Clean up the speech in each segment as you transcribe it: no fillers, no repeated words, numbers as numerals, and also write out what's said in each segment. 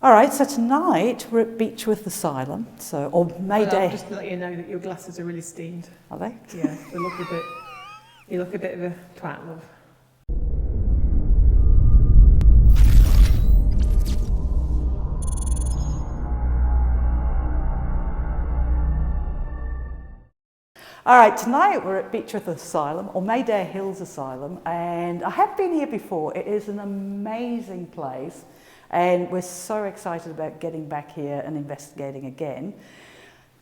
All right, so tonight we're at Beechworth Asylum, or Mayday. Just to let you know that your glasses are really steamed. Are they? Yeah, they look a bit. You look a bit of a twat, love. All right, tonight we're at Beechworth Asylum, or Mayday Hills Asylum, and I have been here before. It is an amazing place, and we're so excited about getting back here and investigating again.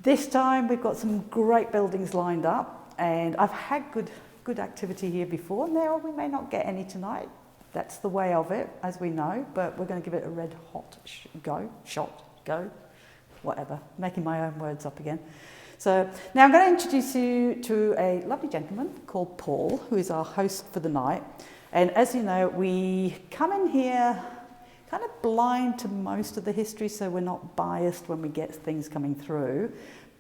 This time we've got some great buildings lined up, and I've had good activity here before. Now we may not get any tonight. That's the way of it, as we know, but we're going to give it a red hot go, whatever. Making my own words up again. So now I'm going to introduce you to a lovely gentleman called Paul, who is our host for the night. And as you know, we come in here kind of blind to most of the history, so we're not biased when we get things coming through.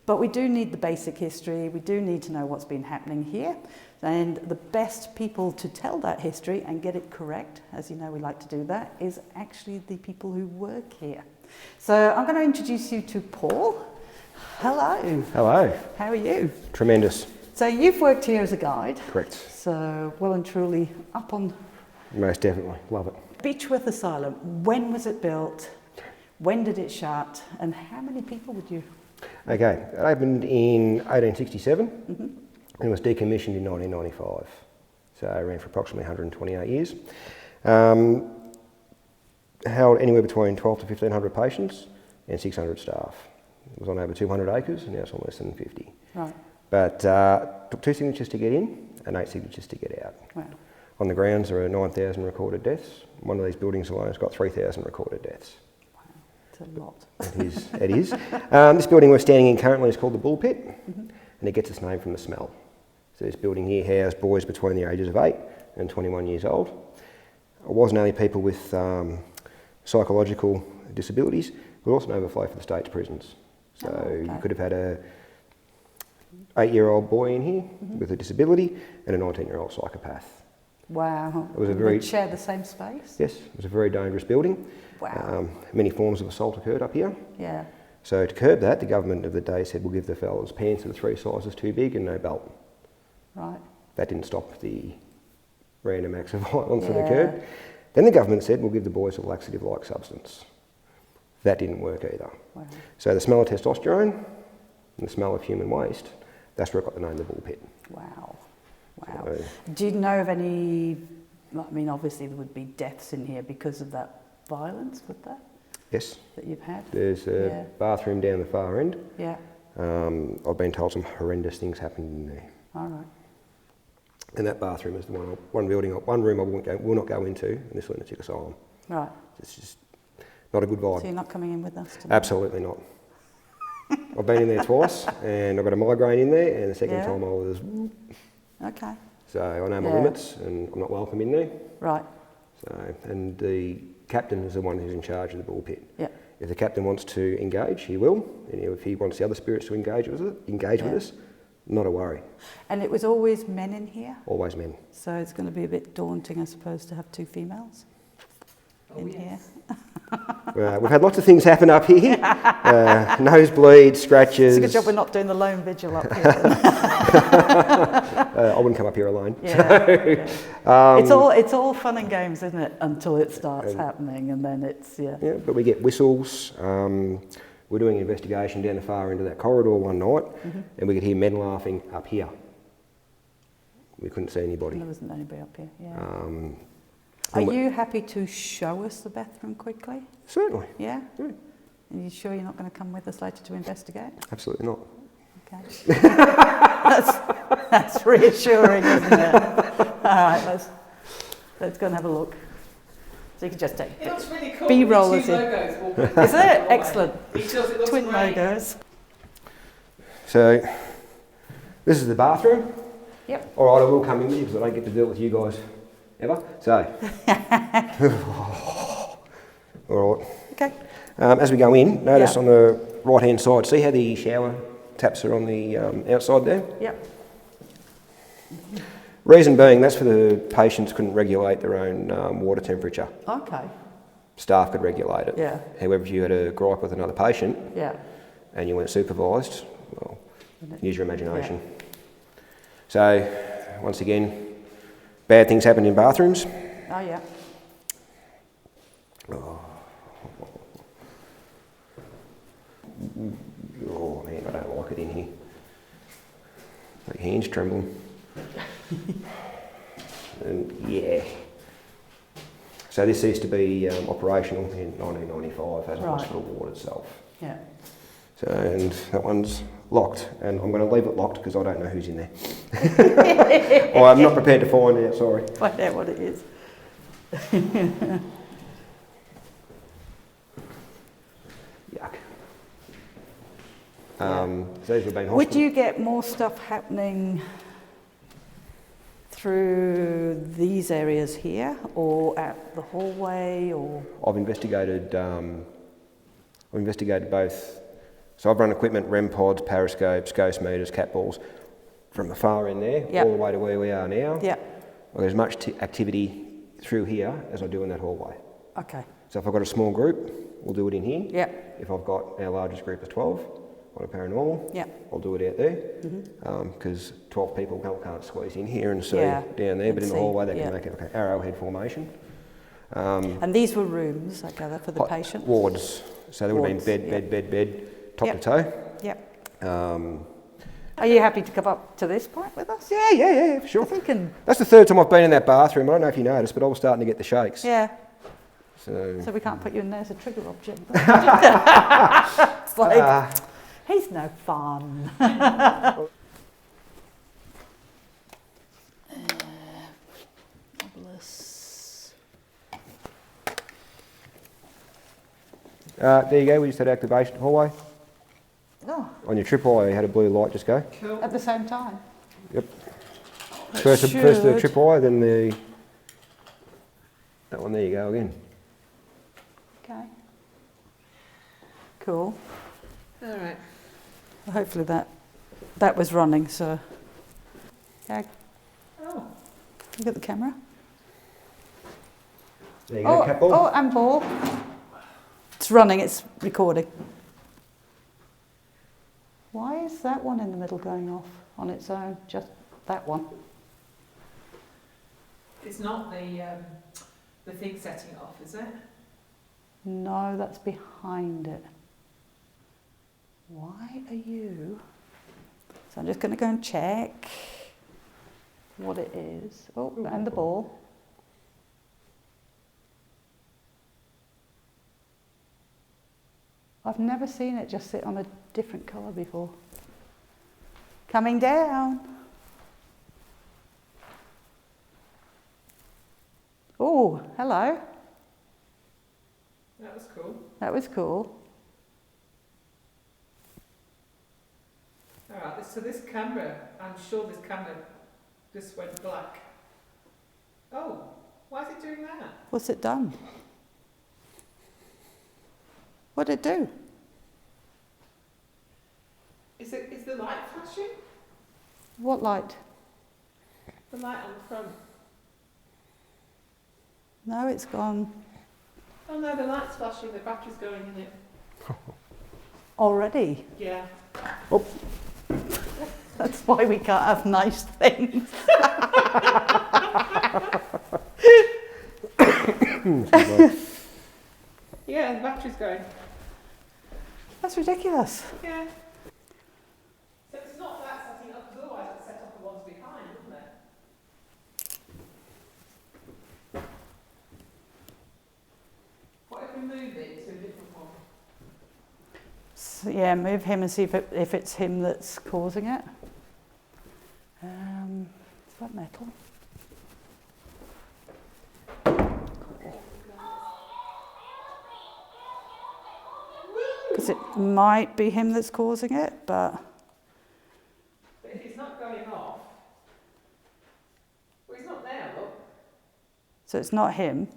But we do need the basic history. We do need to know what's been happening here. And the best people to tell that history and get it correct, as you know we like to do that, is actually the people who work here. So I'm going to introduce you to Paul. Hello. Hello. How are you? Tremendous. So you've worked here as a guide. Correct. So well and truly up on... Most definitely. Love it. Beechworth Asylum, when was it built? When did it shut? And how many people would you... Okay, it opened in 1867 and was decommissioned in 1995. So it ran for approximately 128 years. Held anywhere between 12 to 1,500 patients and 600 staff. It was on over 200 acres and now it's on less than 50. Right. But took 2 signatures to get in and 8 signatures to get out. Wow. On the grounds there are 9,000 recorded deaths. One of these buildings alone has got 3,000 recorded deaths. Wow, it's a lot. It is. This building we're standing in currently is called the Bullpit, and it gets its name from the smell. So this building here housed boys between the ages of 8 and 21 years old. It wasn't only people with psychological disabilities, it was also an overflow for the state's prisons. So you could have had a 8-year-old boy in here with a disability and a 19-year-old psychopath. Wow. It was a They share the same space? Yes, it was a very dangerous building. Wow. Many forms of assault occurred up here. Yeah. So to curb that, the government of the day said we'll give the fellas pants that are 3 sizes too big and no belt. Right. That didn't stop the random acts of violence that occurred. Then the government said we'll give the boys a laxative-like substance. That didn't work either. Wow. So the smell of testosterone and the smell of human waste, that's where it got the name the Bullpit. Wow. Wow. So, do you know of any, I mean, obviously there would be deaths in here because of that violence, would there? yes. That you've had? There's a bathroom down the far end. Yeah. I've been told some horrendous things happened in there. All right. And that bathroom is the one room I will not go into in this lunatic asylum. Right. It's just not a good vibe. So you're not coming in with us tonight? Absolutely not. I've been in there twice and I've got a migraine in there, and the second time I was... Okay. So I know my limits and I'm not welcome in there. Right. So, and the captain is the one who's in charge of the Bullpit. Yeah. If the captain wants to engage, he will. And if he wants the other spirits to engage with us, not a worry. And it was always men in here? Always men. So it's going to be a bit daunting, I suppose, to have 2 females in here. We've had lots of things happen up here. Nosebleeds, scratches. It's a good job we're not doing the lone vigil up here. I wouldn't come up here alone. Yeah, it's all fun and games, isn't it? Until it starts happening, and then it's Yeah, but we get whistles. We're doing an investigation down the far end of that corridor one night, and we could hear men laughing up here. We couldn't see anybody. There wasn't anybody up here. Yeah. Are you happy to show us the bathroom quickly? Certainly. Yeah? Are you sure you're not going to come with us later to investigate? Absolutely not. Okay. that's reassuring, isn't it? All right, let's go and have a look. So you can just take It looks really cool. B-roll Is is it? Excellent. It looks Twin great. logos. So, this is the bathroom. Yep. All right, I will come in with you because I don't get to deal with you guys ever. So, all right. Okay. As we go in, notice on the right-hand side, see how the shower taps are on the outside there? Yep. Reason being, that's for the patients couldn't regulate their own water temperature. Okay. staff could regulate it. Yeah. However, if you had a gripe with another patient Yeah. and you weren't supervised, well, use your imagination. So, once again, bad things happen in bathrooms. Oh, yeah. Oh man, I don't like it in here. My hands trembling. And yeah. So this used to be operational in 1995 as a hospital ward itself. Yeah. So, and that one's locked, and I'm going to leave it locked because I don't know who's in there. Or I'm not prepared to find out, sorry. Find out what it is. Yuck. So these have been Would you get more stuff happening through these areas here, or at the hallway, or? I've investigated both. So I've run equipment, REM pods, periscopes, ghost meters, cat balls, from the far end there all the way to where we are now. Yeah. Well, there's much activity through here as I do in that hallway. Okay. So if I've got a small group, we'll do it in here. Yeah. If I've got our largest group of 12 on a paranormal, I'll do it out there, because 12 people can't squeeze in here and see down there, but in the hallway they can make it like an arrowhead formation. And these were rooms, I gather, for the patient? Wards. So there would have been bed, top to toe. Yep. Are you happy to come up to this point with us? Yeah, for sure. I think that's the third time I've been in that bathroom. I don't know if you noticed, but I was starting to get the shakes. Yeah. So we can't put you in there as a trigger object. It's like, he's no fun. There you go, we just had activation hallway. Oh. On your tripwire you had a blue light just go. Cool. At the same time? Yep. First the tripwire, then that one, there you go again. Okay. Cool. All right. Well, hopefully that was running, so. Yeah. Oh. Look at the camera. There you go, cat ball. Oh, and ball. It's running, it's recording. Why is that one in the middle going off on its own? Just that one. It's not the thing setting it off, is it? No, that's behind it. Why are you? So I'm just going to go and check what it is. Oh, and the ball. I've never seen it just sit on a different colour before. Coming down. Oh, hello. That was cool. That was cool. All right, so this camera, I'm sure this camera just went black. Oh, why is it doing that? What's it done? What did it do? Is the light flashing? What light? The light on the front. No, it's gone. Oh no, the light's flashing, the battery's going in it. Already? Yeah. Oh. That's why we can't have nice things. Yeah, the battery's going. That's ridiculous. Yeah. So it's not that setting up, because otherwise it'd set off the ones behind, wouldn't it? What if we move it to a different one? So, yeah, move him and see if it's him that's causing it. Is that metal? Because it might be him that's causing it, but... But if it's not going off, well, he's not there, look. So it's not him.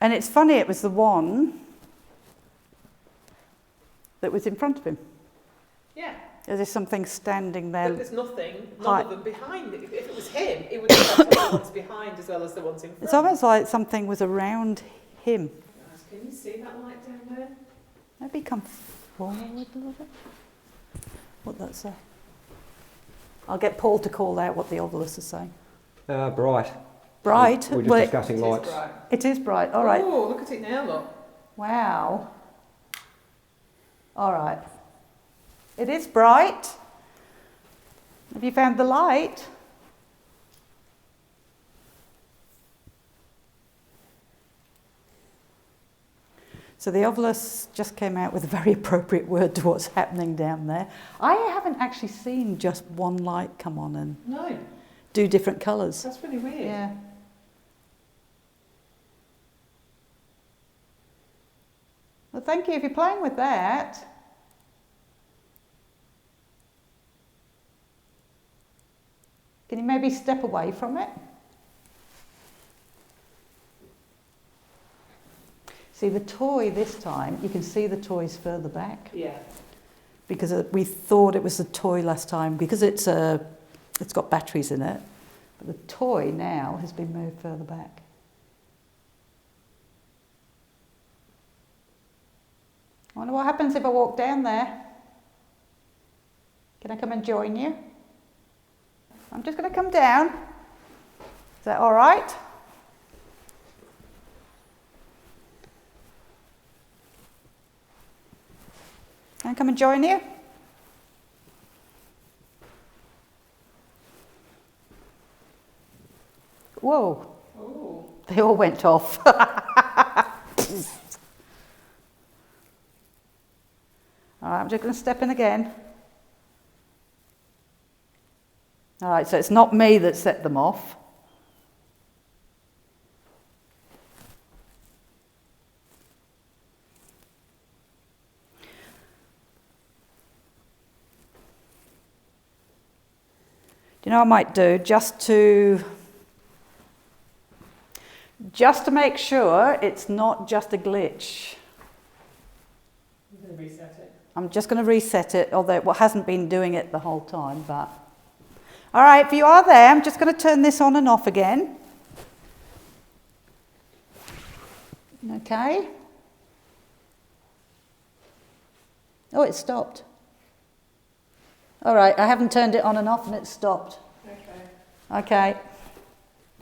And it's funny, it was the one that was in front of him. Yeah. Is there something standing But there? there's nothing, Hi. none of them behind it. If it was him, it would have the ones behind as well as the ones in front. It's almost like something was around him. Guys, can you see that light down there? Maybe come forward a little bit. What that say? I'll get Paul to call out what the obelisk is saying. Bright. Bright. We're just Well, discussing It is lights. bright. it is bright. All right. Oh, look at it now, look. Wow. All right. It is bright. Have you found the light? So the obelisk just came out with a very appropriate word to what's happening down there. I haven't actually seen just one light come on and No, do different colours. that's really weird. Yeah. Well, thank you if you're playing with that. Can you maybe step away from it? See the toy this time, you can see the toys further back Yeah. because we thought it was the toy last time because it's got batteries in it, but the toy now has been moved further back. I wonder what happens if I walk down there. Can I come and join you? I'm just going to come down. Is that all right? Can I come and join you? Whoa, Oh. they all went off. All right, I'm just going to step in again. All right, so it's not me that set them off. Do you know what I might do just to make sure it's not just a glitch? I'm going to reset it. I'm just going to reset it, although it hasn't been doing it the whole time, but... All right, if you are there, I'm just going to turn this on and off again. Okay. Oh, it stopped. All right, I haven't turned it on and off and it stopped. Okay. Okay,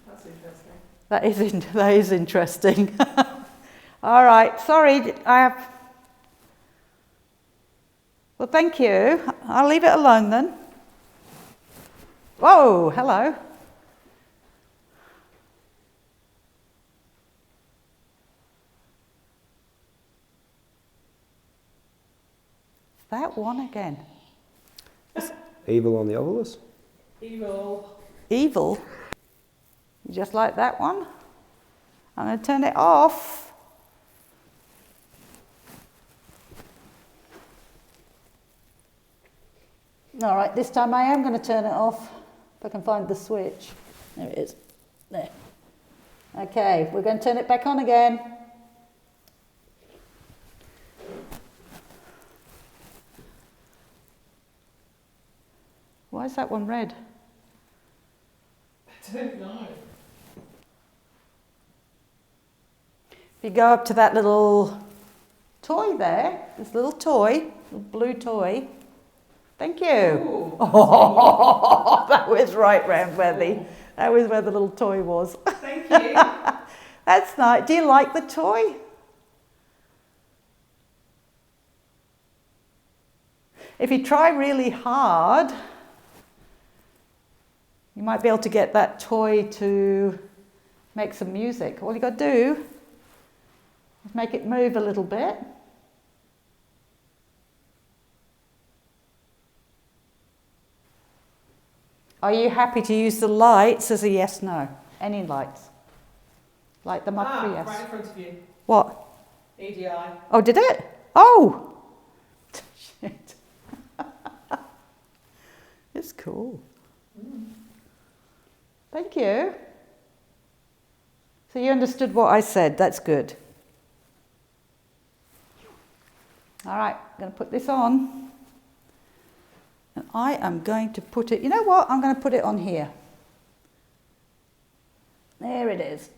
That's interesting. that is interesting. All right, sorry, I have... Well, thank you. I'll leave it alone then. Whoa, hello. That one again. Evil on the obelisk. Evil. Evil. You just like that one? I'm going to turn it off. All right, this time I am going to turn it off. If I can find the switch. There it is. There. Okay, we're going to turn it back on again. Why is that one red? I don't know. If you go up to that little toy there, this little toy, little blue toy. Thank you. Ooh, Oh, that was right round where that was where the little toy was. thank you. That's nice. Do you like the toy? If you try really hard, you might be able to get that toy to make some music. All you got to do is make it move a little bit. Are you happy to use the lights as a yes, no? Any lights? Light them up for yes. Right in front of you. What? EDI. Oh, did it? Oh! Shit. It's cool. Thank you. So you understood what I said. That's good. All right, I'm going to put this on. And I am going to put it, you know what? I'm going to put it on here. There it is.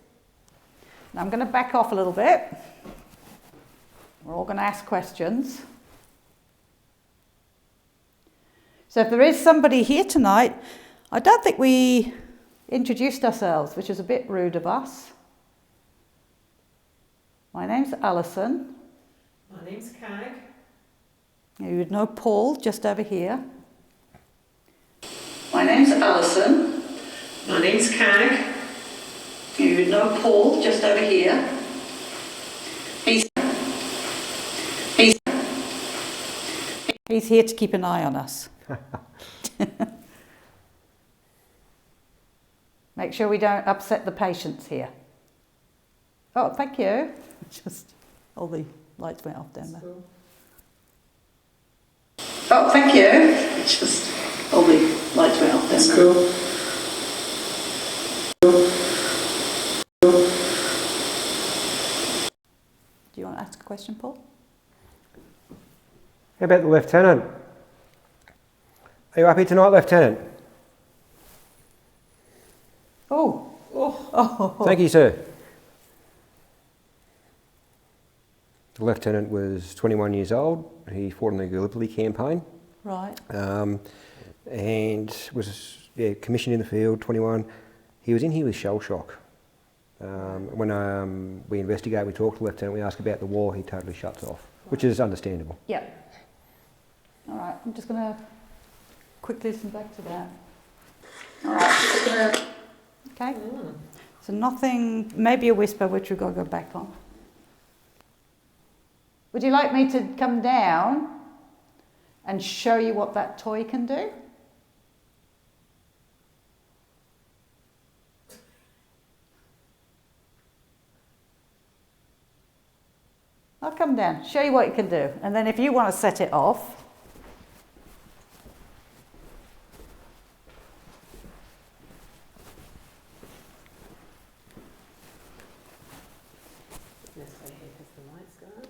Now I'm going to back off a little bit. We're all going to ask questions. So if there is somebody here tonight, I don't think we introduced ourselves, which is a bit rude of us. My name's Alison. My name's Cag. You would know Paul just over here. My name's Alison. My name's Cag. You would know Paul just over here. He's here to keep an eye on us. Make sure we don't upset the patients here. Oh, thank you. Just all the lights went off down there. Cool. Oh, thank you. Just all the lights went off down That's there. cool. Do you want to ask a question, Paul? How about the Lieutenant? Are you happy tonight, Lieutenant? Oh. Oh. Thank you, sir. The Lieutenant was 21 years old. He fought in the Gallipoli campaign. Right. And was commissioned in the field, 21. He was in here with shell shock. When we investigate, we talk to the Lieutenant, we ask about the war, he totally shuts off, which is understandable. Yeah. All right, I'm just going to quickly listen back to that. All right. Okay. So nothing, maybe a whisper, which we've got to go back on. Would you like me to come down and show you what that toy can do? I'll come down, show you what it can do, and then if you want to set it off. Let's go here because the lights go on.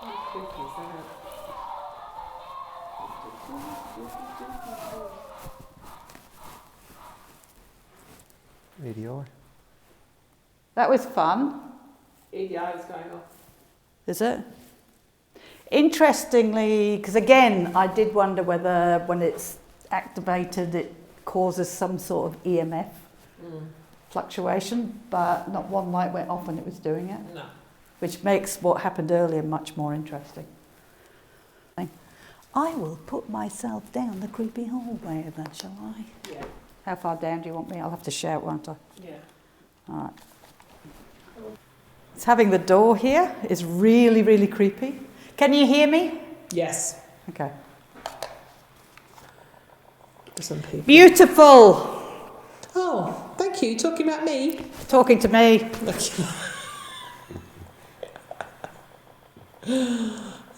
How creepy is that? EDI. That was fun. EDI is going off. Is it? Interestingly, because again, I did wonder whether when it's activated it causes some sort of EMF fluctuation, but not one light went off when it was doing it, No. which makes what happened earlier much more interesting. I will put myself down the creepy hallway then, shall I? Yeah. How far down do you want me? I'll have to shout, won't I? Yeah. All right. It's having the door here is really, really creepy. Can you hear me? Yes. Okay. For some people. Beautiful. Oh, thank you. Talking about me. Talking to me.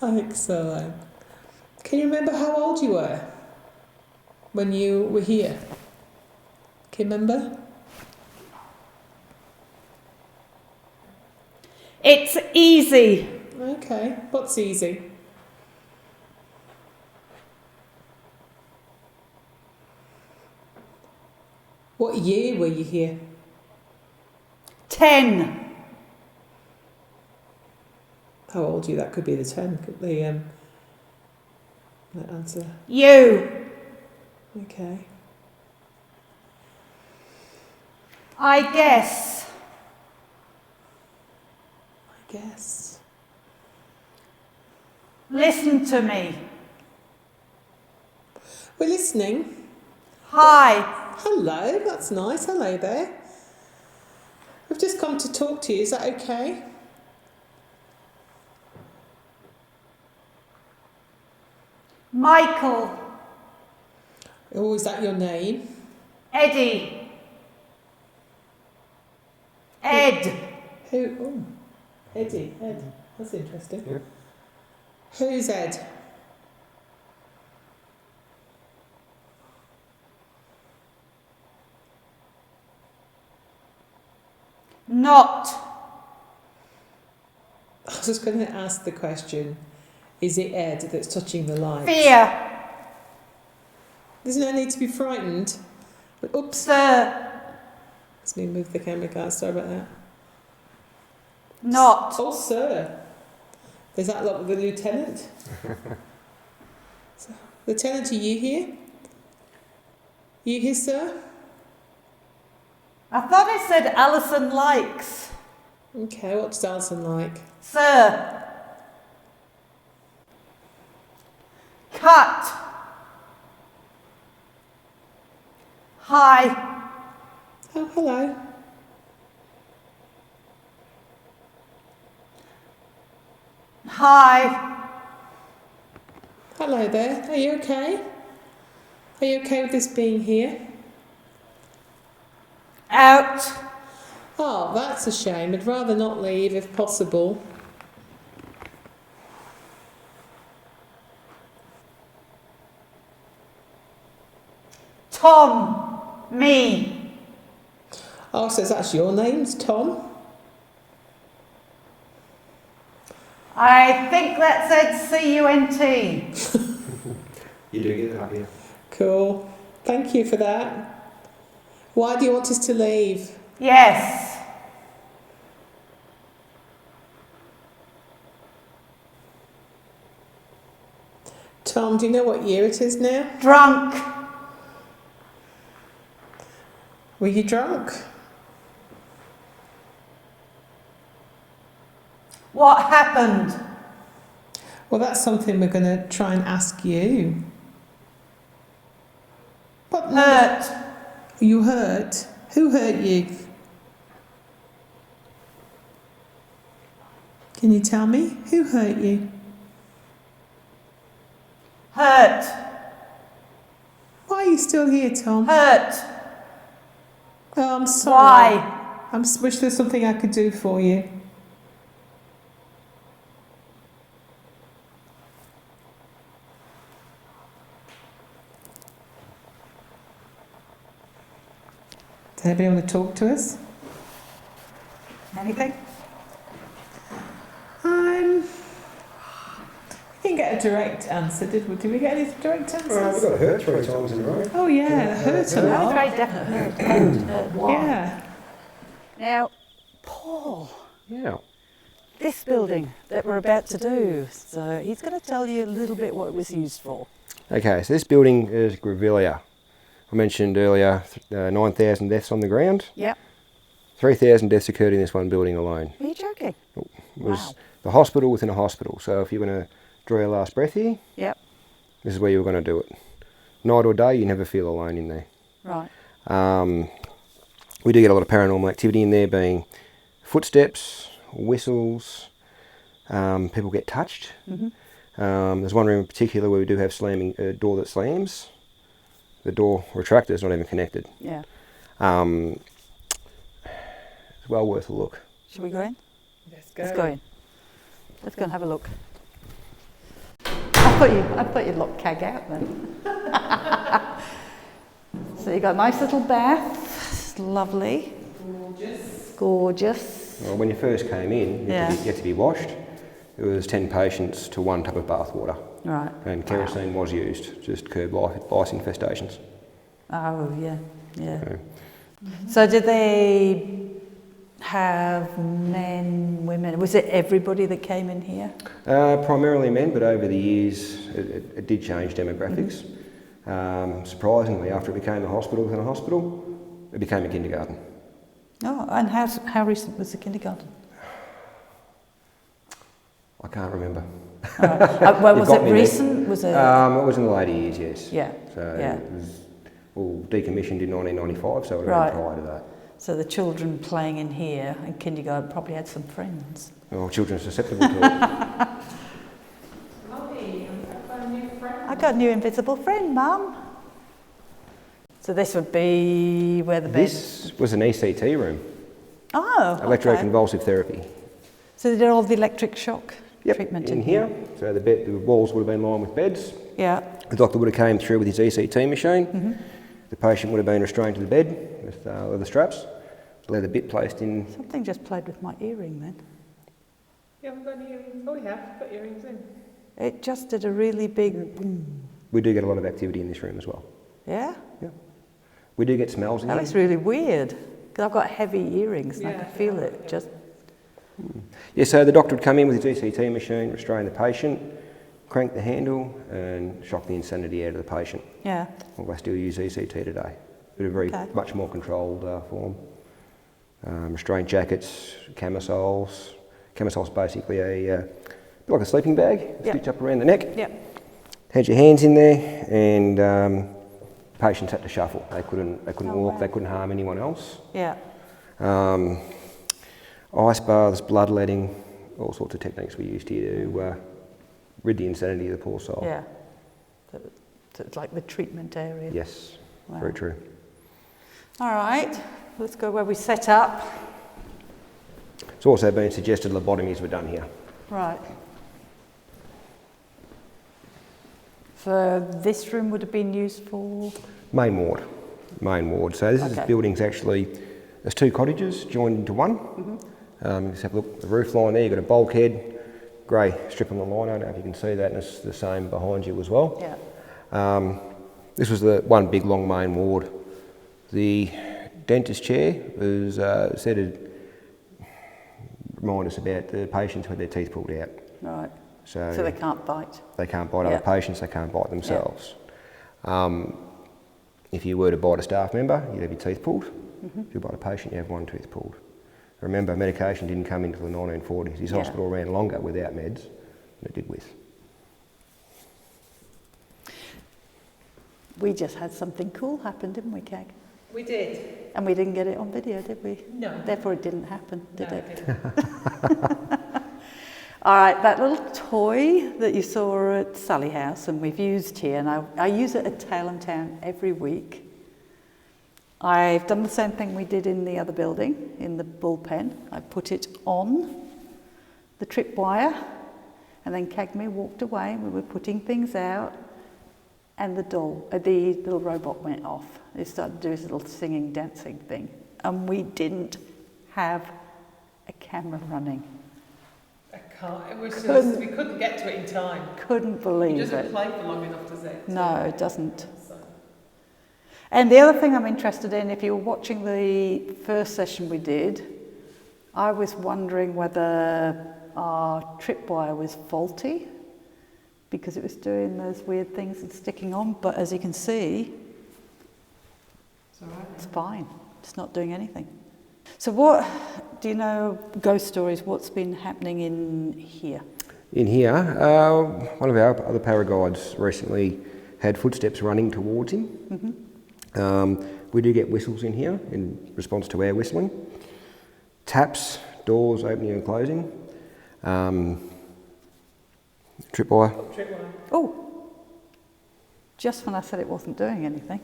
Excellent. Can you remember how old you were when you were here? Can you remember? It's easy. Okay. What's easy? What year were you here? 10. How old are you? That could be the 10. Could the that answer? You. Okay. I guess. I guess. Listen to me. We're listening. Hi. Hello, that's nice. Hello there. We've just come to talk to you. Is that okay? Michael. Oh, is that your name? Eddie. Ed. Who? Oh, Eddie. Ed. That's interesting. Yeah. Who's Ed? Not. I was just going to ask the question, is it Ed that's touching the lights? Fear. There's no need to be frightened. But, oops. Sir, Let's me move the camera, guys. Sorry about that. not. Oh, sir. Is that like the lieutenant? Lieutenant, are you here? You here, sir? I thought it said Alison likes. Okay, what does Alison like? Sir. Cut. Hi. Oh, hello. Hi. Hello there. Are you okay? Are you okay with this being here? Out. Oh, that's a shame. I'd rather not leave if possible. Tom. Me. Oh, so that's your name's Tom? I think that said C-U-N-T. You do get that, yeah. Cool. Thank you for that. Why do you want us to leave? Yes. Tom, do you know what year it is now? Drunk. Were you drunk? What happened? Well, that's something we're going to try and ask you. But Hurt. you hurt? Who hurt you? Can you tell me? Who hurt you? Hurt. Why are you still here, Tom? Hurt. Oh, I'm sorry. Why? I wish there's something I could do for you. Does anybody want to talk to us? Anything? We didn't get a direct answer, did we? Did we get any direct answers? We've got hurt 3 times in a row. Oh yeah, it hurt a That's lot. very definite. Why? Yeah. Now, Paul, Yeah. this building that we're about to do, so he's going to tell you a little bit what it was used for. Okay, so this building is Grevillea. I mentioned earlier 9,000 deaths on the ground. Yep. 3,000 deaths occurred in this one building alone. Are you joking? It was Wow. the hospital within a hospital. So if you're going to draw your last breath here, Yep. this is where you're going to do it. Night or day, you never feel alone in there. Right. We do get a lot of paranormal activity in there, being footsteps, whistles, people get touched. Mm-hmm. There's one room in particular where we do have slamming a door that slams. The door retractor is not even connected. Yeah. It's well worth a look. Should we go in? Let's go. Let's go in. Let's go and have a look. I thought you'd lock Cag out then. So you got a nice little bath. It's lovely. Gorgeous. Gorgeous. Well, when you first came in, you had to be washed. There was 10 patients to 1 tub of bath water. Right. And kerosene was used, just to curb lice infestations. Oh, yeah. Yeah. So, So did they have men, women? Was it everybody that came in here? primarily men, but over the years it did change demographics. Surprisingly, after it became a hospital within a hospital, it became a kindergarten. Oh, and how recent was the kindergarten? I can't remember. Well, was it recent? Was it? It was in the later years, yes. Yeah. So Yeah. it was decommissioned in 1995, so it would have Right. been prior to that. So the children playing in here in kindergarten probably had some friends. Well, children are susceptible to it. Mummy, I've got a new friend. I got a new invisible friend, Mum. So this would be where the bed. This was an ECT room, Oh, okay. electroconvulsive therapy. So they did all the electric shock Yep, treatment in here. So the walls would have been lined with beds. Yeah. The doctor would have came through with his ECT machine. Mm-hmm. The patient would have been restrained to the bed with leather straps, leather bit placed in. Something just played with my earring then. You haven't got any earrings? Oh, we have. Got earrings in. It just did a really big boom. We do get a lot of activity in this room as well. Yeah? We do get smells in That here. looks really weird. Because I've got heavy earrings and I Yeah, can feel yeah, it yeah. just... Yeah, so the doctor would come in with his ECT machine, restrain the patient, crank the handle and shock the insanity out of the patient. Yeah. Well, they still use ECT today, but a very much more controlled form. Restraint jackets, camisoles. Camisole's basically a bit like a sleeping bag, stitch up around the neck. Yep. Had your hands in there, and patients had to shuffle. They couldn't walk. wow. They couldn't harm anyone else. Yeah. Ice baths, bloodletting, all sorts of techniques we used here to rid the insanity of the poor soul. Yeah. So it's like the treatment area. Yes, Wow. very true. All right, let's go where we set up. It's also been suggested lobotomies were done here. Right. So this room would have been used for? Main ward. So this is building's actually, there's two cottages joined into one. Just have a look at the roof line there, you've got a bulkhead, grey strip on the line, I don't know if you can see that, and it's the same behind you as well. Yeah. This was the one big long main ward. The dentist chair was said to remind us about the patients who had their teeth pulled out. Right. So they can't bite? They can't bite other patients, they can't bite themselves. If you were to bite a staff member, you'd have your teeth pulled. If you bite a patient, you have one tooth pulled. Remember, medication didn't come into the 1940s. This hospital ran longer without meds than it did with. We just had something cool happen, didn't we, Kag? We did. And we didn't get it on video, did we? No. Therefore it didn't happen, did No, it? didn't. All right, that little toy that you saw at Sally House and we've used here, and I use it at Tailem Town every week. I've done the same thing we did in the other building, in the Bullpen. I put it on the tripwire, and then Cagney walked away, and we were putting things out, and the little robot went off. It started to do his little singing, dancing thing, and we didn't have a camera running. I can't. It was just, we couldn't get to it in time. Couldn't believe It it. doesn't play for long enough, does it? No, it doesn't. So. And the other thing I'm interested in, if you were watching the first session we did, I was wondering whether our tripwire was faulty because it was doing those weird things and sticking on, but as you can see, It's all right. it's fine. It's not doing anything. So what, do you know, ghost stories, what's been happening in here? In here, one of our other paraguides recently had footsteps running towards him. We do get whistles in here in response to our whistling. Taps, doors opening and closing. Tripwire. Tripwire. Oh, just when I said it wasn't doing anything.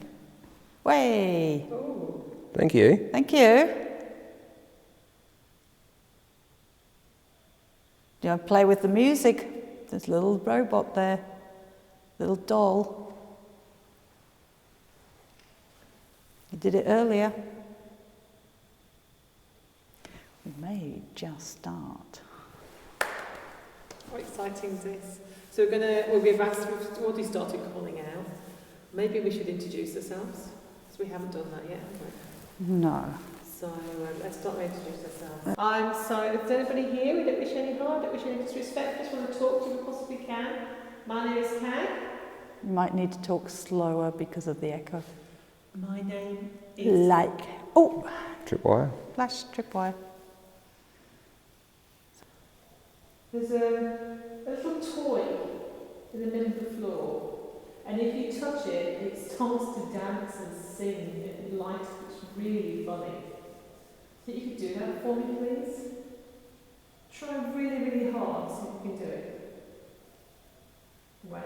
Way! Oh. Thank you. Thank you. Do you want to play with the music? There's a little robot there, little doll. You did it earlier. We may just start. How exciting is this? So we've already started calling out. Maybe we should introduce ourselves, because we haven't done that yet, have we? No. So let's start to introduce ourselves. I'm sorry, if there's anybody here, we don't wish any harm, don't wish any disrespect, just want to talk to you if we possibly can. My name is Kay. You might need to talk slower because of the echo. My name is... Oh! Tripwire. Flash tripwire. There's a little toy in the middle of the floor, and if you touch it, it starts to dance and sing and light, which is really funny. So you could do that for me, please? Try really, really hard, see if you can do it. Wow.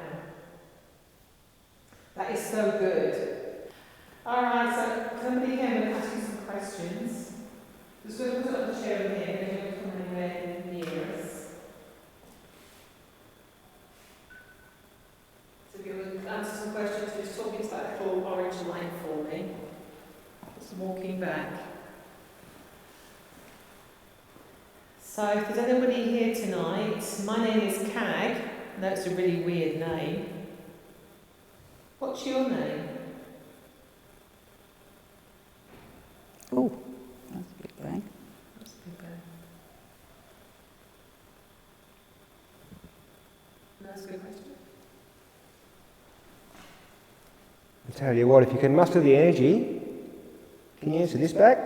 That is so good. Alright, so somebody here, I'm going to ask you some questions. Just going to put up the chair in here, and you're going to come anywhere near us. So if you would answer some questions, just talk into that little orange line for me. Just walking back. So if there's anybody here tonight, my name is Cag. That's a really weird name. What's your name? Oh, that's a big bang. That's a big bang. That's a good question. I tell you what, if you can muster the energy, can you answer this back?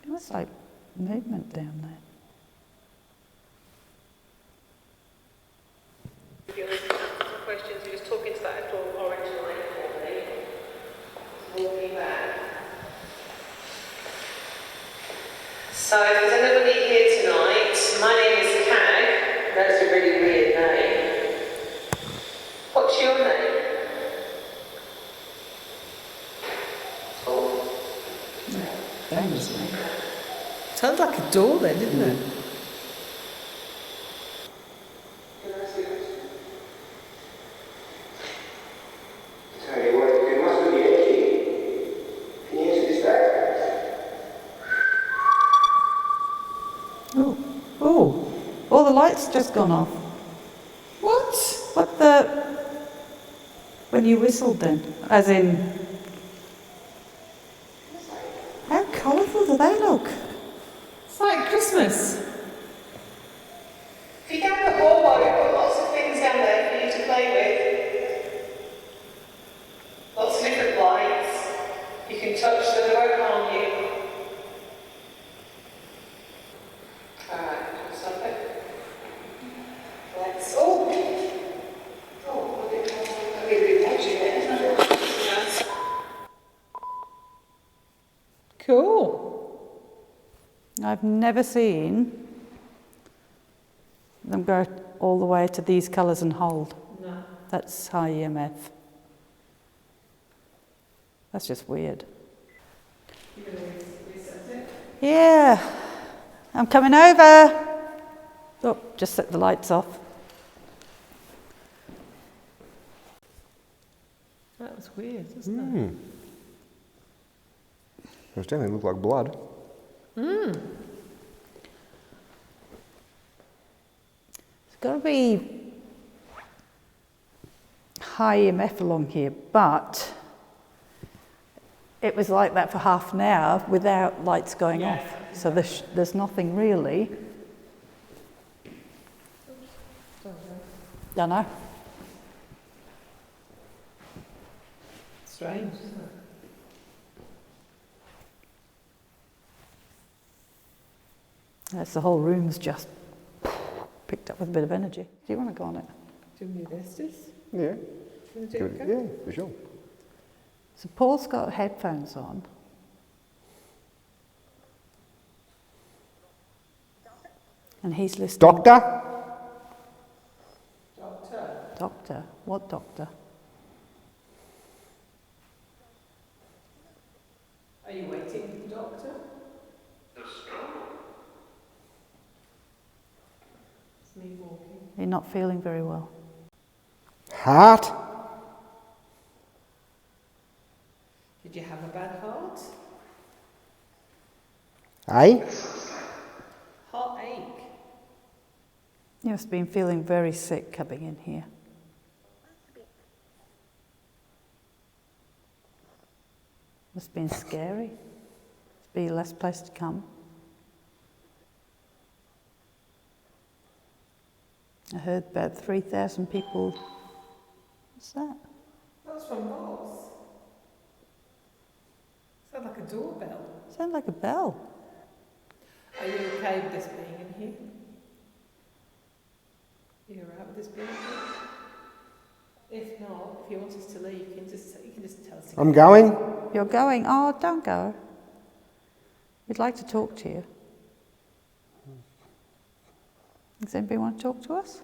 It was like movement down there. If you're listening to some questions, you just talk into that little orange light for me. Walking back. So, if there's anybody here tonight, my name is Cag. That's a really weird name. What's your name? Oh. Famously. Sounds like a door then, didn't it? Tell you what, if you can muster the energy, can you answer this back? Oh, all the lights just gone off. What? What the? When you whistled then? As in, how colourful do they look? It's like Christmas. If you down the hallway, we've got lots of things down there for you to play with. Lots of different lights. You can touch them, they won't harm you. Alright, stop it. Let's. Oh! Oh, I'm really watching it. Cool. I've never seen them go all the way to these colours and hold. No. That's high EMF. That's just weird. You're going to reset it? Yeah, I'm coming over. Oh, just set the lights off. That was weird, wasn't it? It definitely looked like blood. There's got to be high EMF along here, but it was like that for half an hour without lights going off. So there's nothing really. Don't know. Strange, isn't it? That's the whole room's just picked up with a bit of energy. Do you want to go on it? Do you want me to test this? Yeah. Do you want to do it? Good. Yeah, for sure. So Paul's got headphones on. And he's listening. Doctor? Doctor. Doctor? What doctor? Are you waiting for the doctor? It's me walking. You're not feeling very well. Heart? Did you have a bad heart? Eh? Heartache. You must have been feeling very sick coming in here. Must have been scary. Must be less place to come. I heard about 3,000 people. What's that? That was from Ross. Sounded like a doorbell. Sounds like a bell. Are you okay with this being in here? Are you alright with this being in here? If not, if you want us to leave, you can just tell us to I'm going. You're going? Oh, don't go. We'd like to talk to you. Does anybody want to talk to us?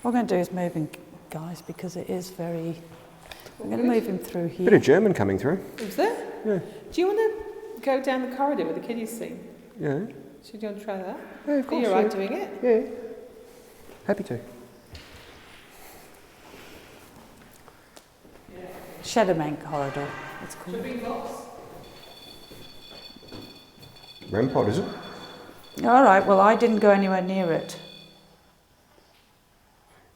What we're going to do is move him, guys, because it is very... We're going to move him through here. Bit of German coming through. Is there? Yeah. Do you want to go down the corridor with the kiddies sing? Yeah. Should you want to try that? Yeah, of course. Are you alright doing it? Yeah. Happy to. Shadowman corridor, it's called. Should we box? REM pod, is it? All right, well, I didn't go anywhere near it.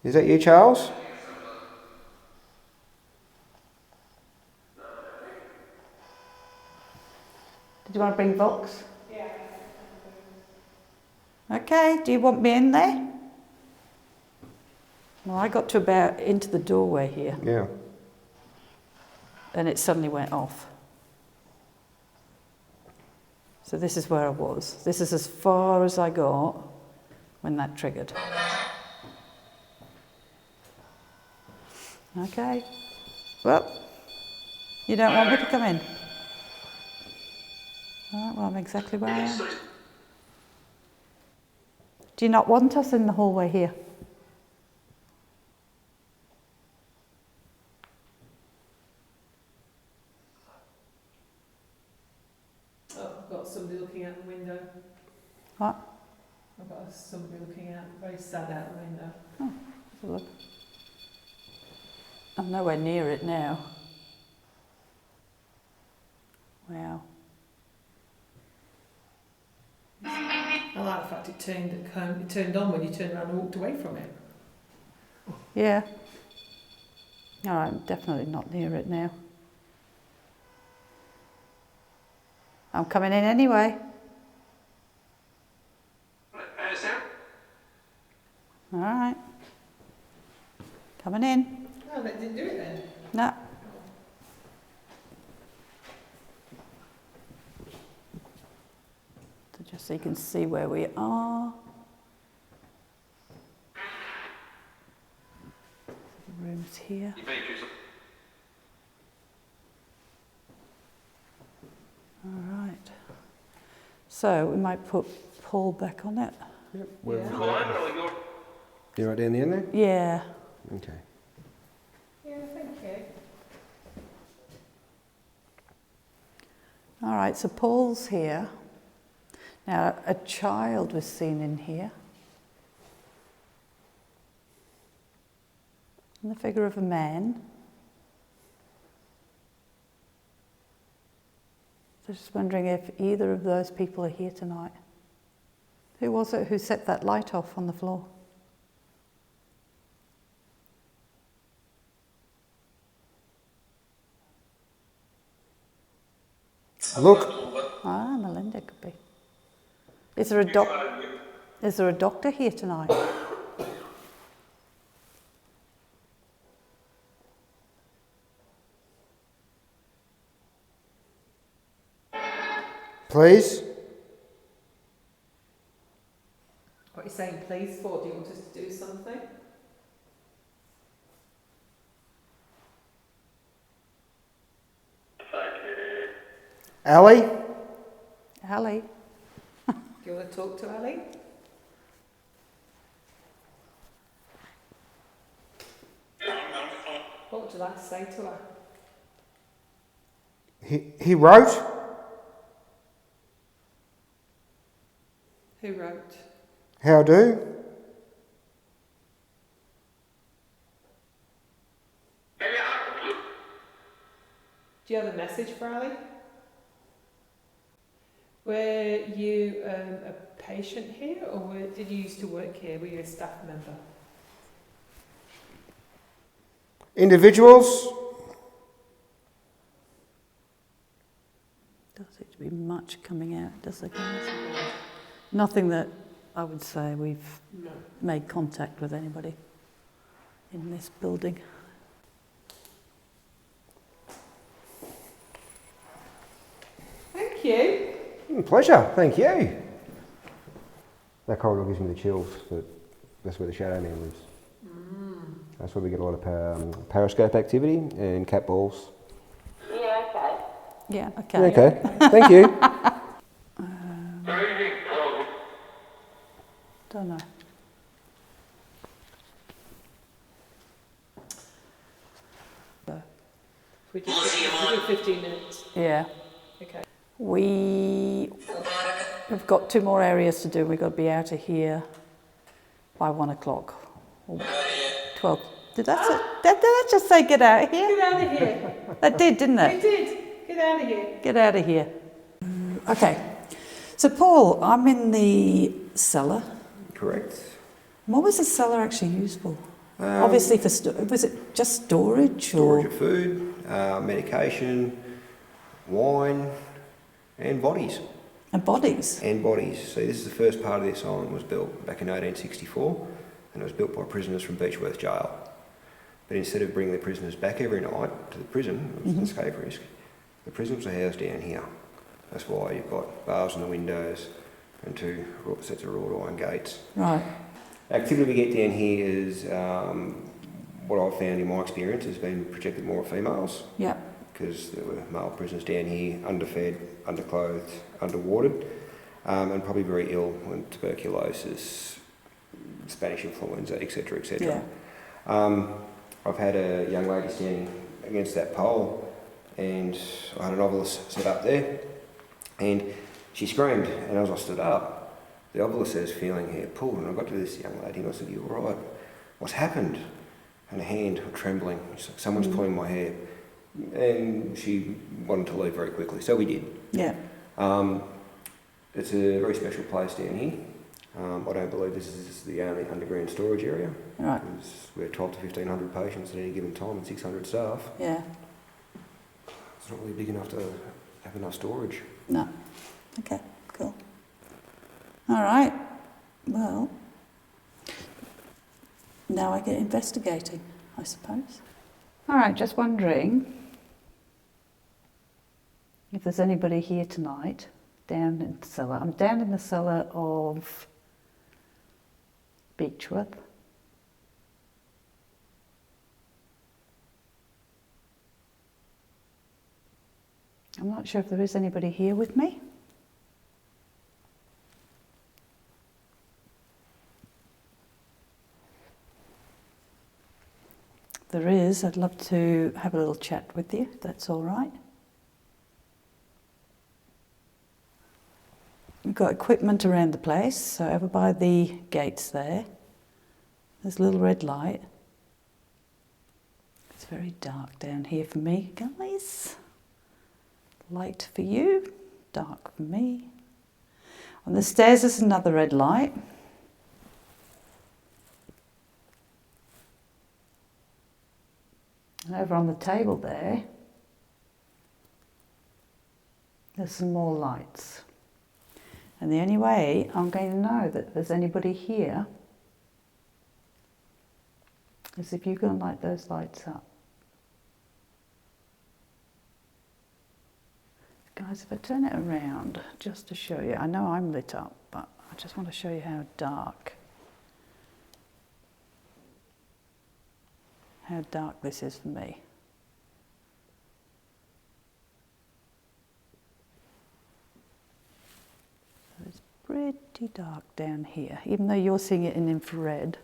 Is that you, Charles? Did you want to bring Vox? Yeah. Okay, do you want me in there? Well, I got to about into the doorway here, Yeah. and it suddenly went off. So this is where I was. This is as far as I got when that triggered. Okay. Well, you don't want me to come in? All right, well, I'm exactly where I am. Do you not want us in the hallway here? Oh, I've got somebody looking out the window. What? I've got somebody looking out, very sad out the window. Have a look. I'm nowhere near it now. Wow. I like the fact it turned on when you turned around and walked away from it. Yeah. All right, I'm definitely not near it now. I'm coming in anyway. All right. Coming in. Oh, that didn't do it then. No. So just so you can see where we are. The room's here. All right. So we might put Paul back on it. Yep. Yeah. You right down the end there? Yeah. Okay. Yeah, thank you. All right, so Paul's here. Now, a child was seen in here. And the figure of a man. So just wondering if either of those people are here tonight. Who was it who set that light off on the floor? Look. Ah, Melinda could be. Is there a doctor here tonight? Please? What are you saying please for? Do you want us to do something? Ali? Ali? Do you want to talk to Ali? What would you like to say to her? He wrote? Who wrote? How do? Do you have a message for Ali? Were you a patient here, or did you used to work here? Were you a staff member? Individuals? Doesn't seem to be much coming out, does there, guys? Nothing that I would say we've made contact with anybody in this building. Thank you. Pleasure, thank you. That corridor gives me the chills, but that's where the shadow man lives. That's where we get a lot of periscope activity and cat balls. Yeah, okay. Okay, thank you. Don't know. We do 15 minutes. Yeah. Okay. We've got 2 more areas to do. We've got to be out of here by 1 o'clock. Or Did that just say get out of here? Get out of here. That did, didn't It it? did. Get out of here. Get out of here. Okay. So, Paul, I'm in the cellar. Correct. What was the cellar actually used for? Obviously, was it just storage? Storage of food, medication, wine, and bodies. And bodies? And bodies. So this is the first part of the asylum was built back in 1864, and it was built by prisoners from Beechworth Jail. But instead of bringing the prisoners back every night to the prison, it was an escape risk, the prisoners were housed down here. That's why you've got bars on the windows and 2 sets of wrought iron gates. Right. Activity we get down here is what I've found in my experience has been projected more of females. Yeah. Because there were male prisoners down here, underfed, underclothed, underwatered, and probably very ill with tuberculosis, Spanish influenza, etc., etc. Yeah. I've had a young lady standing against that pole, and I had a novelist set up there, and she screamed, and as I stood up, the obelisk says, feeling hair pulled, and I got to this young lady and I said, "You all right? What's happened?" And her hand trembling. She's like, "Someone's pulling my hair." And she wanted to leave very quickly, so we did. Yeah. It's a very special place down here. I don't believe this is the only underground storage area. Right. We're 12 to 1,500 patients at any given time and 600 staff. Yeah. It's not really big enough to have enough storage. No. Okay, cool. All right. Well, now I get investigating, I suppose. All right, just wondering if there's anybody here tonight down in the cellar. I'm down in the cellar of Beechworth. I'm not sure if there is anybody here with me. If there is, I'd love to have a little chat with you, if that's all right. We've got equipment around the place, so over by the gates there, there's a little red light. It's very dark down here for me, guys. Light for you, dark for me. On the stairs there's another red light. And over on the table there, there's some more lights. And the only way I'm going to know that there's anybody here is if you go and light those lights up. Guys, if I turn it around just to show you, I know I'm lit up, but I just want to show you how dark this is for me. So it's pretty dark down here, even though you're seeing it in infrared.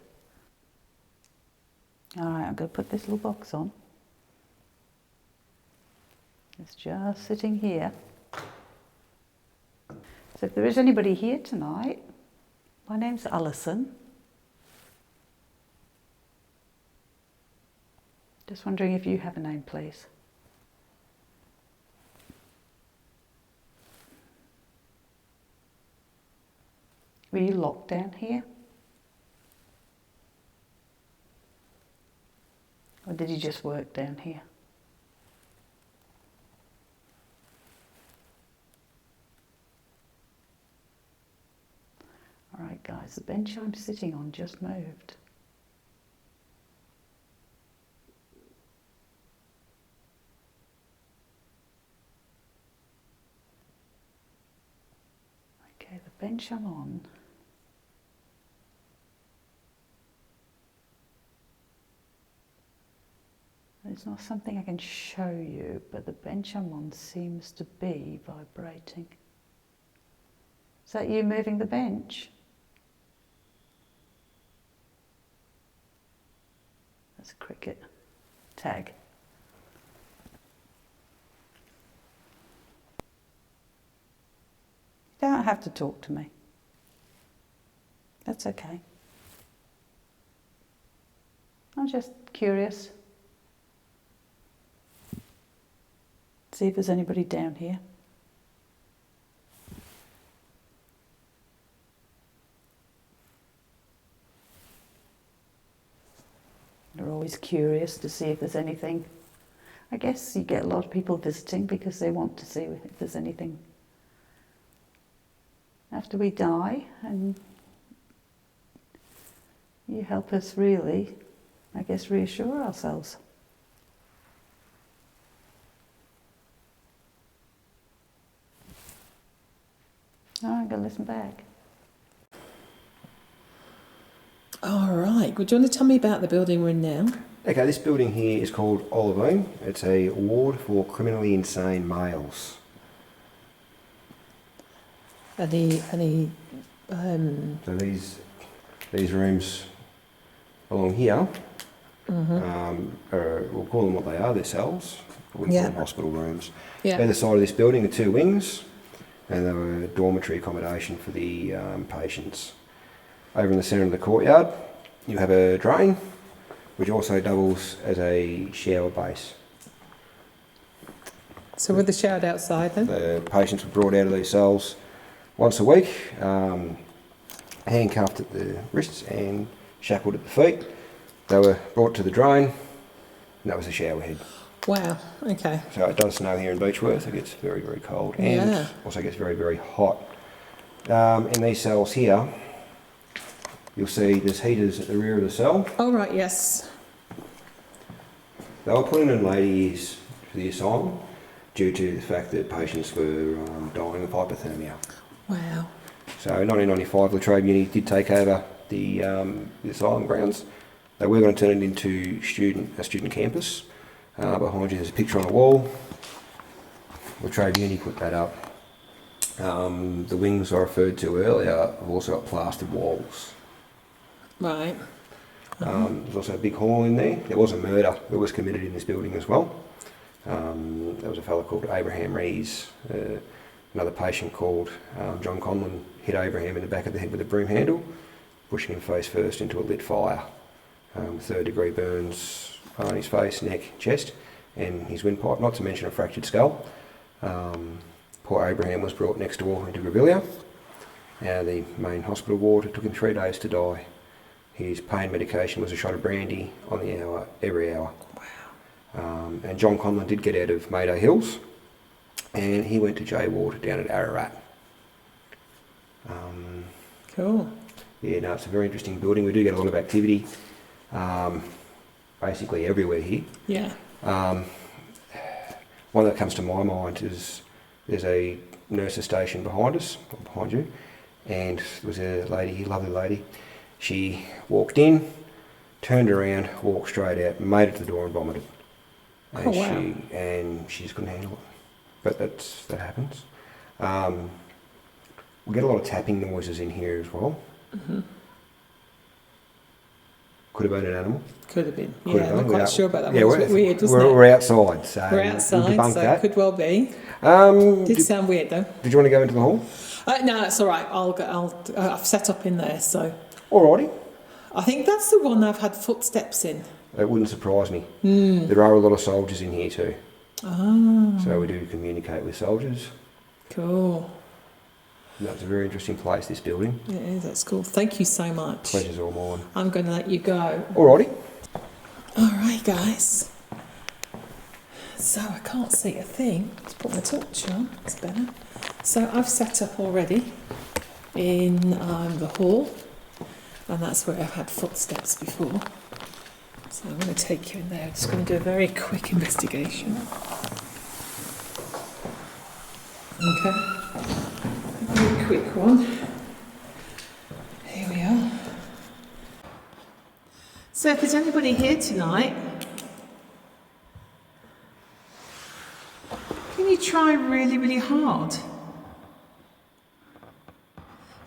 All right, I'm going to put this little box on. It's just sitting here. So if there is anybody here tonight, my name's Alison. Just wondering if you have a name, please. Were you locked down here? Or did you just work down here? All right, guys, the bench I'm sitting on just moved. Okay, the bench I'm on it's not something I can show you, but the bench I'm on seems to be vibrating. Is that you moving the bench? That's a cricket tag. You don't have to talk to me. That's okay. I'm just curious. See if there's anybody down here. They're always curious to see if there's anything. I guess you get a lot of people visiting because they want to see if there's anything after we die, and you help us really, I guess, reassure ourselves. Oh, I'm going to listen back. All right. Well, do you want to tell me about the building we're in now? Okay, this building here is called Olivine. It's a ward for criminally insane males. Any So these rooms along here, we'll call them what they are, they're cells. We wouldn't call them hospital rooms. Yeah. Either side of this building are two wings, and they were dormitory accommodation for the patients. Over in the centre of the courtyard, you have a drain, which also doubles as a shower base. So were they showered outside then? The patients were brought out of these cells once a week, handcuffed at the wrists and shackled at the feet. They were brought to the drain, and that was the shower head. Wow, okay. So it does snow here in Beechworth. It gets very, very cold, and also gets very, very hot. In these cells here, you'll see there's heaters at the rear of the cell. Oh, right, yes. They were put in later years for the asylum due to the fact that patients were dying of hypothermia. Wow. So in 1995, La Trobe Uni did take over the asylum grounds. They were going to turn it into a student campus. Behind you there's a picture on the wall. La Trobe Uni put that up. The wings I referred to earlier have also got plastered walls. Right. There's also a big hall in there. There was a murder that was committed in this building as well. There was a fellow called Abraham Rees. Another patient called John Conlon hit Abraham in the back of the head with a broom handle, pushing him face first into a lit fire. 3rd-degree burns on his face, neck, chest, and his windpipe, not to mention a fractured skull. Poor Abraham was brought next door into Grevillea, out of the main hospital ward. It took him 3 days to die. His pain medication was a shot of brandy on the hour, every hour. Wow. And John Conlon did get out of Mayday Hills, and he went to J Ward down at Ararat. Cool. Yeah, no, it's a very interesting building. We do get a lot of activity, basically everywhere here. Yeah. One that comes to my mind is there's a nurse's station behind us, or behind you, and there was a lady, lovely lady. She walked in, turned around, walked straight out, made it to the door and vomited. And she just couldn't handle it. But that happens. We get a lot of tapping noises in here as well. Mm-hmm. Could have been an animal. Could have been. I'm not quite sure about that. Yeah, it's weird, doesn't it? We're outside, so we're outside, we'll debunk so that. It could well be. Did sound weird though. Did you want to go into the hall? No, it's all right. I've set up in there, so. Alrighty. I think that's the one I've had footsteps in. It wouldn't surprise me. There are a lot of soldiers in here too. Oh. So we do communicate with soldiers. Cool. That's a very interesting place, this building. It is, that's cool. Thank you so much. Pleasure's all mine. I'm going to let you go. Alrighty. All right, guys. So I can't see a thing. Let's put my torch on. It's better. So I've set up already in the hall, and that's where I've had footsteps before. So I'm going to take you in there. I'm just going to do a very quick investigation. Okay. A very quick one. Here we are. So if there's anybody here tonight, can you try really, really hard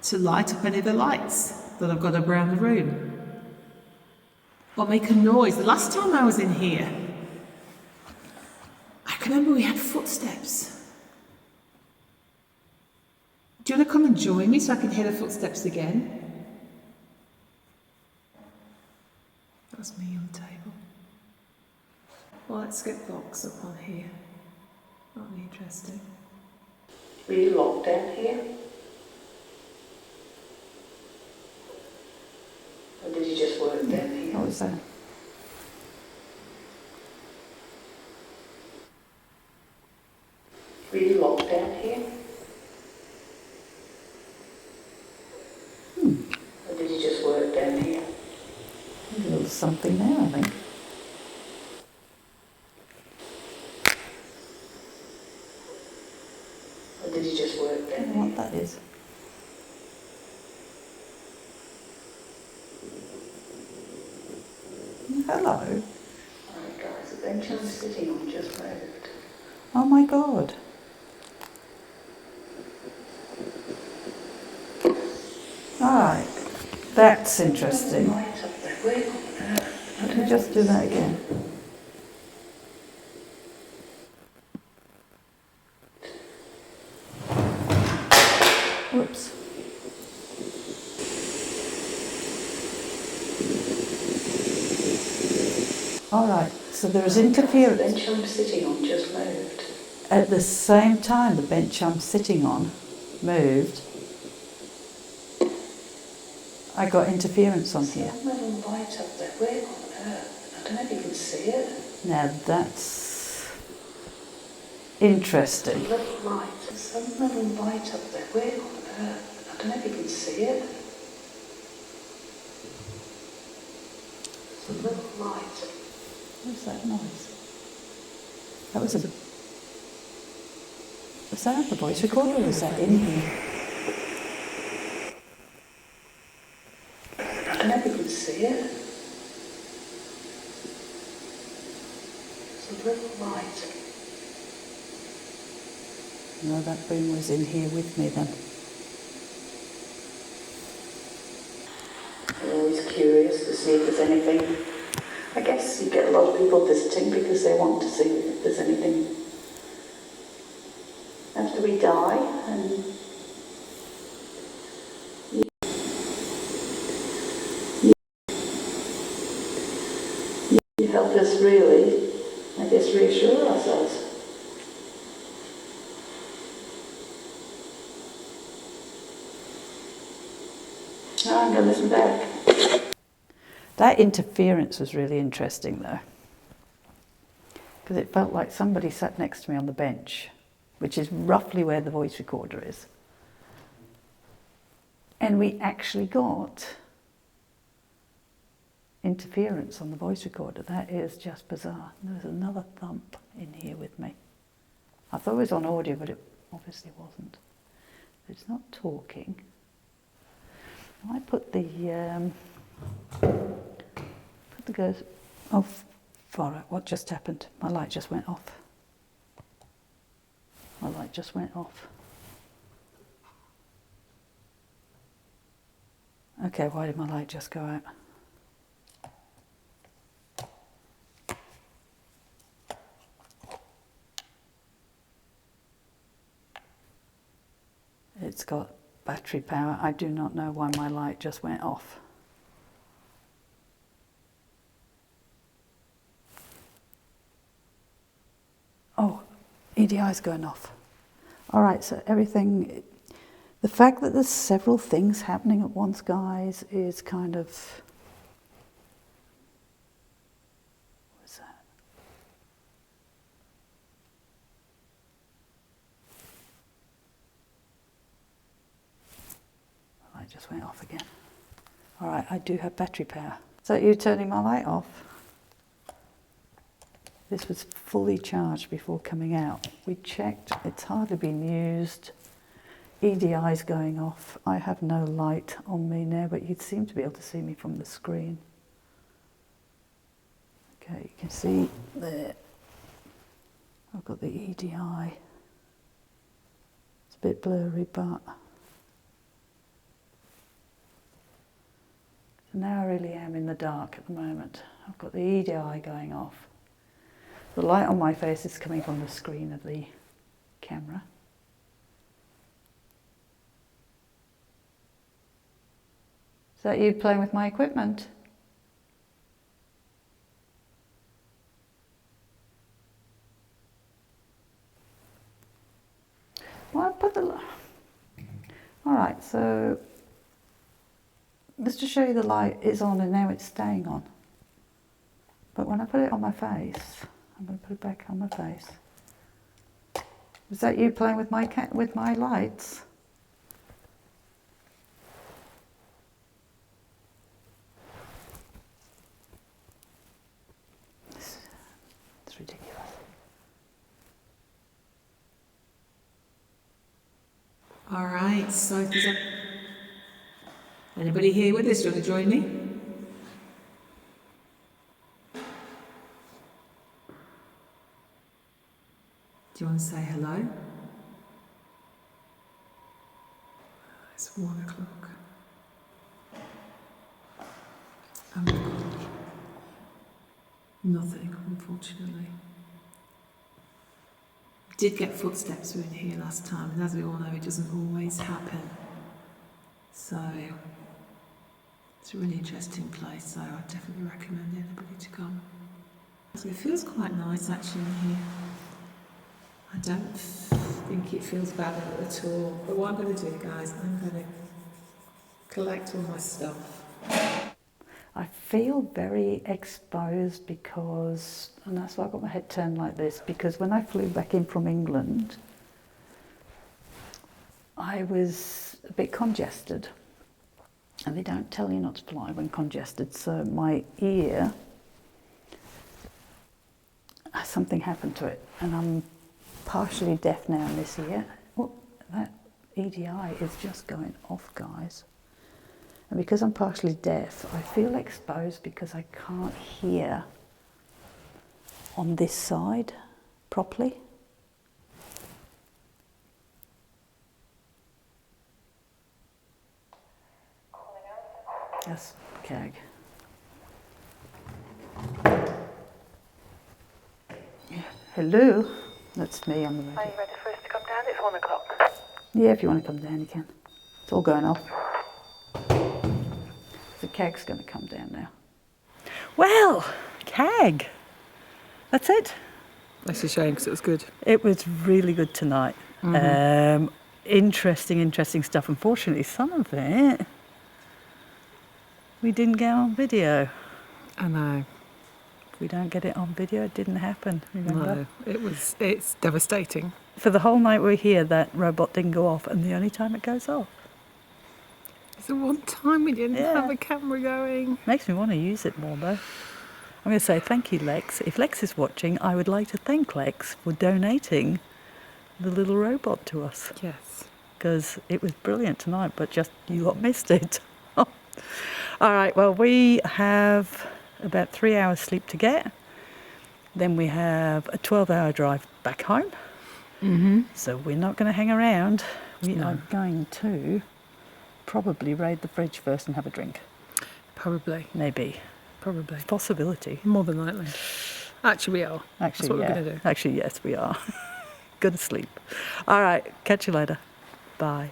to light up any of the lights that I've got around the room? Or make a noise. The last time I was in here, I can remember we had footsteps. Do you want to come and join me so I can hear the footsteps again? That was me on the table. Well, let's get blocks up on here. That'll be interesting. Were you locked down here? Or did you just work down here? What was that? Were you locked down here? Or did you just work down here? A little something there, I think. Or did you just work down here? I don't know what that is. Hello. Alright guys, the bench I'm sitting on just moved. Oh my god. Alright, that's interesting. Let me just do that again. Whoops. Alright, so there is interference. The bench I'm sitting on just moved. At the same time the bench I'm sitting on moved, I got interference on here. Some little light up there. Where on earth? I don't know if you can see it. Now that's interesting. Some little light. Some little light up there. Where on earth? I don't know if you can see it. Some little light. What's that noise? That was a... Was that the voice recorder or was that in here? I don't know if you can see it. It's a little light. No, that boom was in here with me then. I'm always curious to see if there's anything. I guess you get a lot of people visiting because they want to see if there's anything after we die, and you help us really, I guess, reassure ourselves. Now I'm going to listen back. That interference was really interesting though, because it felt like somebody sat next to me on the bench, which is roughly where the voice recorder is. And we actually got interference on the voice recorder. That is just bizarre. There's another thump in here with me. I thought it was on audio, but it obviously wasn't. It's not talking. I put the ghost off. Alright, what just happened? My light just went off. My light just went off. Okay, why did my light just go out? It's got battery power. I do not know why my light just went off. Oh, EDI's going off. All right, so everything, the fact that there's several things happening at once, guys, is kind of, what's that? The light just went off again. All right, I do have battery power. So you're turning my light off? This was fully charged before coming out. We checked, it's hardly been used. EDI's going off. I have no light on me now, but you'd seem to be able to see me from the screen. Okay, you can see there. I've got the EDI. It's a bit blurry, but... So now I really am in the dark at the moment. I've got the EDI going off. The light on my face is coming from the screen of the camera. Is that you playing with my equipment? so let's just show you the light is on and now it's staying on. But when I put it on my face, I'm going to put it back on my face. Is that you playing with my lights? It's ridiculous. All right, so does anybody here with us? Do you want to join me? Do you want to say hello? It's 1 o'clock. Oh my God. Nothing, unfortunately. Did get footsteps in here last time, and as we all know, it doesn't always happen. So it's a really interesting place, so I definitely recommend anybody to come. So it feels quite nice actually in here. I don't think it feels bad at all. But what I'm going to do, guys, I'm going to collect all my stuff. I feel very exposed because, and that's why I got my head turned like this, because when I flew back in from England, I was a bit congested. And they don't tell you not to fly when congested, so my ear, something happened to it, and I'm partially deaf now in this ear. Oh, that EDI is just going off, guys. And because I'm partially deaf, I feel exposed because I can't hear on this side properly. Yes, CAG. Yeah. Hello, that's me on the radio. Are you ready for us to come down? It's 1 o'clock. Yeah, if you want to come down, you can. It's all going off. The CAG's going to come down now. Well, CAG. That's it. That's a shame because it was good. It was really good tonight. Interesting stuff. Unfortunately, some of it we didn't get on video. I know. If we don't get it on video, it didn't happen. Remember? No, it's devastating. For the whole night we're here, that robot didn't go off, and the only time it goes off. It's the one time we didn't have a camera going. Makes me want to use it more, though. I'm going to say thank you, Lex. If Lex is watching, I would like to thank Lex for donating the little robot to us. Yes. Because it was brilliant tonight, but just you lot missed it. All right, well, we have about 3 hours sleep to get. Then we have a 12-hour drive back home. So we're not going to hang around. We are going to probably raid the fridge first and have a drink. Probably. Maybe. Probably. It's a possibility. More than likely. Actually, we are. That's what we're going to do. Actually, yes, we are. Go to sleep. All right, catch you later. Bye.